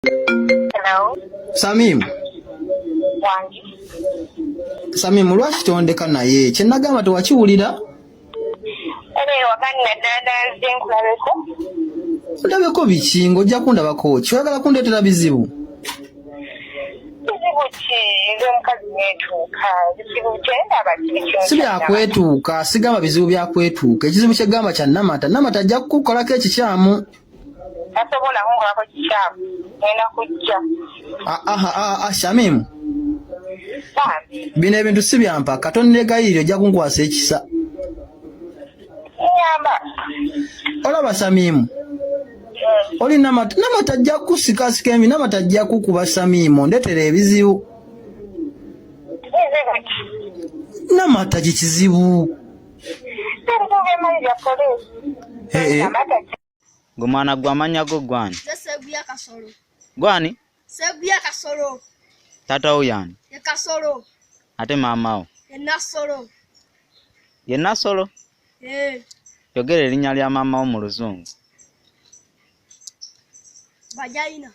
Hello. Samim. Wangi. Samim lwaki tondeka naye kye nagamba tewakiwulira? Wakati dada nkulabeko. Olabeko biki ng'ojja kundabako kyagala kundeetera bizibu? Bizibu ki ng'omukazi neetuuka bizibu kyendaba kiri si byakwetuuka sigamba bizibu byakwetuuka ekizibu kyegamba kya Namata. Namata ajja kukolako ekikyamu. tasobola kunkolako kikyamu ngenda kujja. Shamimu bino ebintu si byampa Katonda negayirira ojja kunkwasa ekisa. Nyamba. Olaba Samimu oli Namata ajja kusikasika embi. Namata ajja kukuba Samimu ndetera ebizibu. Bizibu ki? Namata kikizibu. Gwe mwana gwa manya go gwani? Sebuya Kasolo. Gwani? Sebuya Kasolo. Tata wo yani? Ye Kasolo. Ate mama wo? Ye Nasolo. Ye Nasolo? Yogera erinnya lya mama wo mu Luzungu. Bajaina.